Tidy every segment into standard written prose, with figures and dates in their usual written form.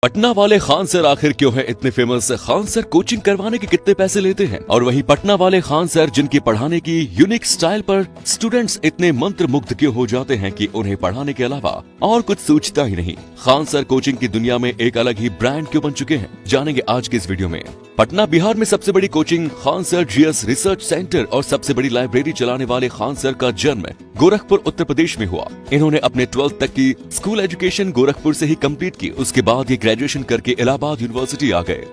पटना वाले खान सर आखिर क्यों है इतने फेमस? खान सर कोचिंग करवाने के कितने पैसे लेते हैं? और वही पटना वाले खान सर जिनकी पढ़ाने की यूनिक स्टाइल पर स्टूडेंट्स इतने मंत्र मुग्ध क्यों हो जाते हैं कि उन्हें पढ़ाने के अलावा और कुछ सूझता ही नहीं। खान सर कोचिंग की दुनिया में एक अलग ही ब्रांड क्यों बन चुके हैं, जानेंगे आज के इस वीडियो में। पटना बिहार में सबसे बड़ी coaching Khan sir GS research centre और सबसे बड़ी लाइब्रेरी चलाने वाले खान सर का जन्म गोरखपुर उत्तर प्रदेश में हुआ। इन्होंने अपने 12th तक की स्कूल एजुकेशन गोरखपुर से ही कंप्लीट की। उसके बाद ये ग्रेजुएशन करके इलाहाबाद यूनिवर्सिटी आ गए।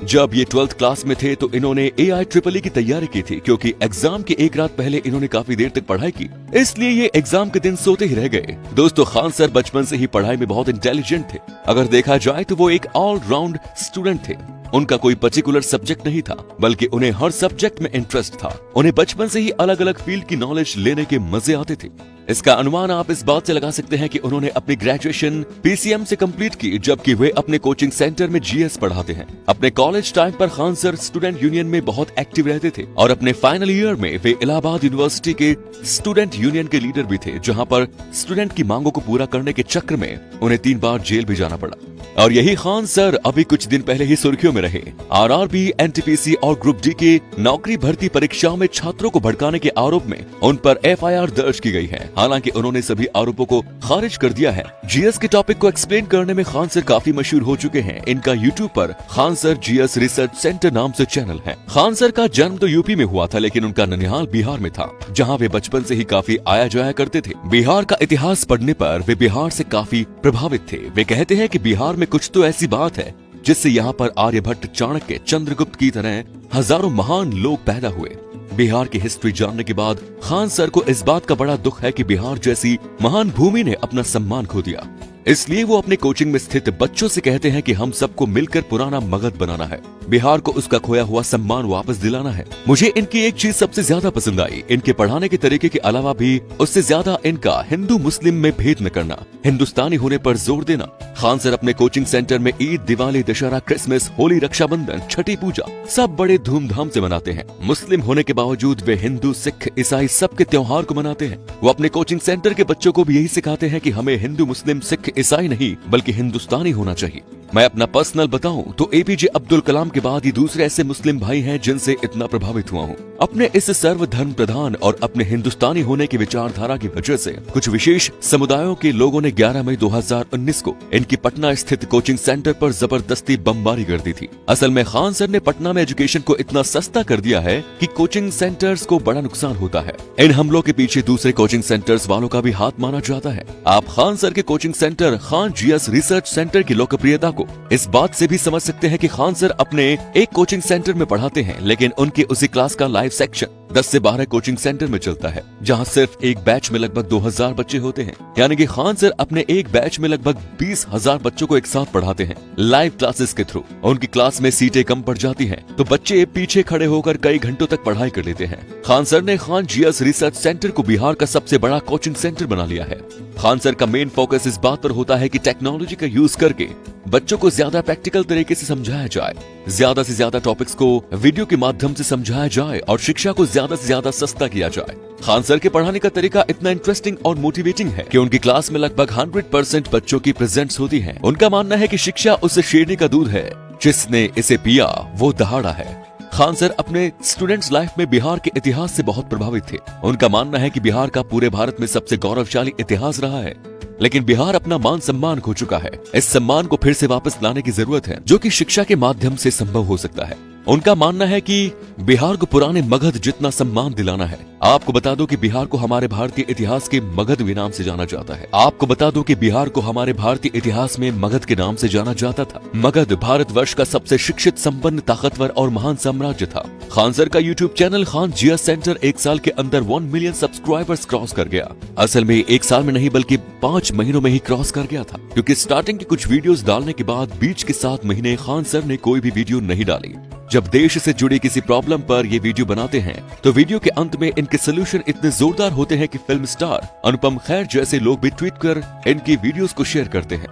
जब ये 12th क्लास में थे तो इन्होंने AIEEE की तैयारी की थी, क्योंकि एग्जाम के एक रात पहले इन्होंने काफी देर तक पढ़ाई की, इसलिए ये एग्जाम के दिन सोते ही रह गए। दोस्तों, खान सर बचपन से ही पढ़ाई में बहुत इंटेलिजेंट थे। अगर देखा जाए तो वो एक ऑलराउंड स्टूडेंट थे। उनका कोई पर्टिकुलर सब्जेक्ट नहीं था, बल्कि उन्हें हर सब्जेक्ट में इंटरेस्ट था। उन्हें बचपन से ही अलग अलग फील्ड की नॉलेज लेने के मजे आते थे। इसका अनुमान आप इस बात से लगा सकते हैं कि उन्होंने अपनी ग्रेजुएशन PCM से कंप्लीट की, जबकि वे अपने कोचिंग सेंटर में GS पढ़ाते हैं। अपने कॉलेज टाइम पर खान सर स्टूडेंट यूनियन में बहुत एक्टिव रहते थे और अपने फाइनल ईयर में वे इलाहाबाद यूनिवर्सिटी के स्टूडेंट यूनियन के लीडर भी थे, जहां पर स्टूडेंट की मांगों को पूरा करने के चक्कर में उन्हें 3 बार जेल भी जाना पड़ा। और यही खान सर अभी कुछ दिन पहले ही सुर्खियों में रहे। RRB, NTPC और ग्रुप D के नौकरी भर्ती परीक्षाओं में छात्रों को भड़काने के आरोप में उन पर FIR दर्ज की गई है। हालांकि उन्होंने सभी आरोपों को खारिज कर दिया है। GS के टॉपिक को एक्सप्लेन करने में खान सर काफी मशहूर हो चुके हैं। इनका YouTube पर Khan sir GS research centre नाम से चैनल है। खान सर का जन्म तो यूपी में हुआ था, लेकिन उनका ननिहाल बिहार में था, जहाँ वे बचपन से ही काफी आया जाया करते थे। बिहार का इतिहास पढ़ने पर वे बिहार से काफी प्रभावित थे। वे कहते हैं कि बिहार में कुछ तो ऐसी बात है जिससे यहाँ पर आर्यभट्ट, चाणक्य, चंद्रगुप्त की तरह हजारों महान लोग पैदा हुए। बिहार की हिस्ट्री जानने के बाद खान सर को इस बात का बड़ा दुख है कि बिहार जैसी महान भूमि ने अपना सम्मान खो दिया। इसलिए वो अपने कोचिंग में स्थित बच्चों से कहते हैं कि हम सबको मिलकर पुराना मगध बनाना है, बिहार को उसका खोया हुआ सम्मान वापस दिलाना है। मुझे इनकी एक चीज सबसे ज्यादा पसंद आई, इनके पढ़ाने के तरीके के अलावा भी उससे ज्यादा इनका हिंदू मुस्लिम में भेद न करना, हिंदुस्तानी होने पर जोर देना। खान सर अपने कोचिंग सेंटर में ईद, दिवाली, दशहरा, क्रिसमस, होली, रक्षाबंधन, छठी पूजा सब बड़े धूमधाम से मनाते हैं। मुस्लिम होने के बावजूद वे हिंदू, सिख, ईसाई सबके त्योहार को मनाते हैं। वो अपने कोचिंग सेंटर के बच्चों को भी यही सिखाते हैं कि हमें हिंदू, मुस्लिम, सिख, ईसाई नहीं बल्कि हिंदुस्तानी होना चाहिए। मैं अपना पर्सनल बताऊं तो APJ अब्दुल कलाम के बाद ये दूसरे ऐसे मुस्लिम भाई हैं जिनसे इतना प्रभावित हुआ हूं। अपने इस सर्वधर्म प्रधान और अपने हिंदुस्तानी होने की विचारधारा की वजह से कुछ विशेष समुदायों के लोगों ने 11 मई 2019 को इनकी पटना स्थित कोचिंग सेंटर पर जबरदस्ती बमबारी कर दी थी। असल में खान सर ने पटना में एजुकेशन को इतना सस्ता कर दिया है कि कोचिंग सेंटर्स को बड़ा नुकसान होता है। इन हमलों के पीछे दूसरे कोचिंग सेंटर्स वालों का भी हाथ माना जाता है। आप खान सर के coaching centre Khan GS research centre की लोकप्रियता को इस बात से भी समझ सकते हैं कि खान सर अपने एक कोचिंग सेंटर में पढ़ाते हैं, लेकिन उनके उसी क्लास का लाइव सेक्शन 10 से 12 कोचिंग सेंटर में चलता है, जहां सिर्फ एक बैच में लगभग 2000 बच्चे होते हैं। यानी कि खान सर अपने एक बैच में लगभग 20,000 बच्चों को एक साथ पढ़ाते हैं लाइव क्लासेस के थ्रू। उनकी क्लास में सीटें कम पड़ जाती हैं, तो बच्चे पीछे खड़े होकर कई घंटों तक पढ़ाई कर लेते हैं। खान सर ने खान GS रिसर्च सेंटर को बिहार का सबसे बड़ा कोचिंग सेंटर बना लिया है। खान सर का मेन फोकस इस बात पर होता है कि टेक्नोलॉजी का यूज करके बच्चों को ज्यादा प्रैक्टिकल तरीके से समझाया जाए, ज्यादा से ज्यादा टॉपिक्स को वीडियो के माध्यम से समझाया जाए और शिक्षा को ज्यादा से ज्यादा सस्ता किया जाए। खान सर के पढ़ाने का तरीका इतना इंटरेस्टिंग और मोटिवेटिंग है कि उनकी क्लास में लगभग 100% बच्चों की प्रेजेंस होती है। उनका मानना है कि शिक्षा उस शेरनी का दूध है जिसने इसे पिया वो दहाड़ा है। खान सर अपने स्टूडेंट्स लाइफ में बिहार के इतिहास से बहुत प्रभावित थे। उनका मानना है कि बिहार का पूरे भारत में सबसे गौरवशाली इतिहास रहा है, लेकिन बिहार अपना मान सम्मान खो चुका है। इस सम्मान को फिर से वापस लाने की जरूरत है, जो कि शिक्षा के माध्यम से संभव हो सकता है। उनका मानना है कि बिहार को पुराने मगध जितना सम्मान दिलाना है। आपको बता दो कि बिहार को हमारे भारतीय इतिहास के मगध के नाम से जाना जाता है। आपको बता दो कि बिहार को हमारे भारतीय इतिहास में मगध के नाम से जाना जाता था। मगध भारतवर्ष का सबसे शिक्षित, संपन्न, ताकतवर और महान साम्राज्य था। खान सर का YouTube channel Khan GS centre 1 साल के अंदर 1 मिलियन सब्सक्राइबर्स क्रॉस कर गया। असल में 1 साल में नहीं बल्कि 5 महीनों में ही क्रॉस कर गया था, क्योंकि स्टार्टिंग के कुछ वीडियोस डालने के बाद बीच के 7 महीने खान सर ने कोई भी वीडियो नहीं डाली। जब देश से जुड़ी किसी प्रॉब्लम पर ये वीडियो बनाते हैं तो वीडियो के अंत में इनके सोल्यूशन इतने जोरदार होते हैं कि फिल्म स्टार अनुपम खेर जैसे लोग भी ट्वीट कर इनकी वीडियोस को शेयर करते हैं।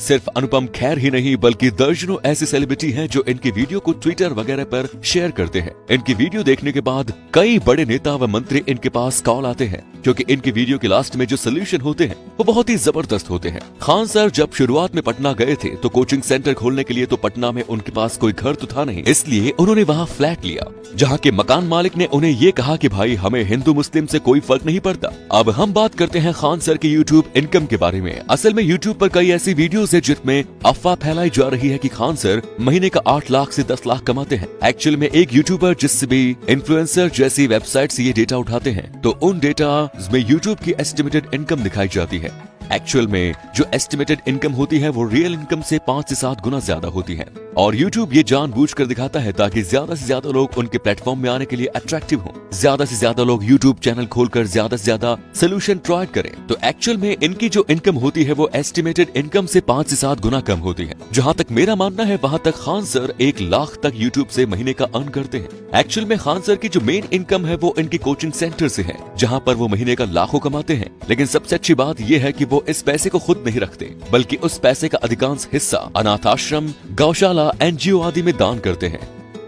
सिर्फ अनुपम खेर ही नहीं बल्कि दर्जनों ऐसे सेलिब्रिटी हैं जो इनकी वीडियो को ट्विटर वगैरह पर शेयर करते हैं। इनकी वीडियो देखने के बाद कई बड़े नेता व मंत्री इनके पास कॉल आते हैं, क्योंकि इनकी वीडियो के लास्ट में जो सोल्यूशन होते हैं वो बहुत ही जबरदस्त होते हैं। खान सर जब शुरुआत में पटना गए थे तो कोचिंग सेंटर खोलने के लिए तो पटना में उनके पास कोई घर तो था नहीं, इसलिए उन्होंने वहाँ फ्लैट लिया, जहाँ के मकान मालिक ने उन्हें ये कहा कि भाई हमें हिंदू मुस्लिम से कोई फर्क नहीं पड़ता। अब हम बात करते हैं खान सर के यूट्यूब इनकम के बारे में। असल में यूट्यूब पर कई ऐसी वीडियोस है जिसमें अफवाह फैलाई जा रही है कि खान सर महीने का 8 लाख से 10 लाख कमाते हैं। एक्चुअल में एक यूट्यूबर जिससे भी इन्फ्लुएंसर जैसी वेबसाइट से ये डेटा उठाते हैं तो उन डेटा में यूट्यूब की एस्टिमेटेड इनकम दिखाई जाती है। एक्चुअल में जो एस्टिमेटेड इनकम होती है वो रियल इनकम से 5 से 7 गुना ज्यादा होती है, और YouTube ये जानबूझकर दिखाता है ताकि ज्यादा से ज्यादा लोग उनके प्लेटफॉर्म में आने के लिए अट्रैक्टिव हों, ज्यादा से ज्यादा लोग YouTube चैनल खोलकर ज्यादा से ज्यादा सोल्यूशन ट्राई करें। तो एक्चुअल में इनकी जो इनकम होती है वो एस्टिमेटेड इनकम से 5 से 7 गुना कम होती है। जहाँ तक मेरा मानना है वहाँ तक खान सर 1 लाख तक YouTube से महीने का अर्न करते हैं। एक्चुअल में खान सर की जो मेन इनकम है वो इनकी कोचिंग सेंटर से है, जहाँ पर वो महीने का लाखों कमाते हैं। लेकिन सबसे अच्छी बात यह है कि वो इस पैसे को खुद नहीं रखते, बल्कि उस पैसे का अधिकांश हिस्सा अनाथ आश्रम, गौशाला, NGO आदि में दान करते हैं।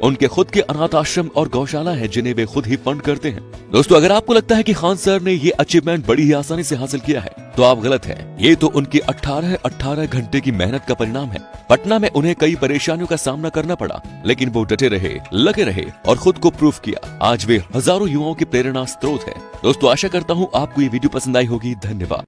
उनके खुद के अनाथ आश्रम और गौशाला है जिन्हें वे खुद ही फंड करते हैं। दोस्तों, अगर आपको लगता है कि खान सर ने ये अचीवमेंट बड़ी ही आसानी से हासिल किया है तो आप गलत हैं। ये तो उनकी 18 घंटे की मेहनत का परिणाम है। पटना में उन्हें कई परेशानियों का सामना करना पड़ा, लेकिन वो डटे रहे, लगे रहे और खुद को प्रूफ किया। आज वे हजारों युवाओं की प्रेरणा स्रोत है। दोस्तों, आशा करता हूँ आपको ये वीडियो पसंद आई होगी। धन्यवाद।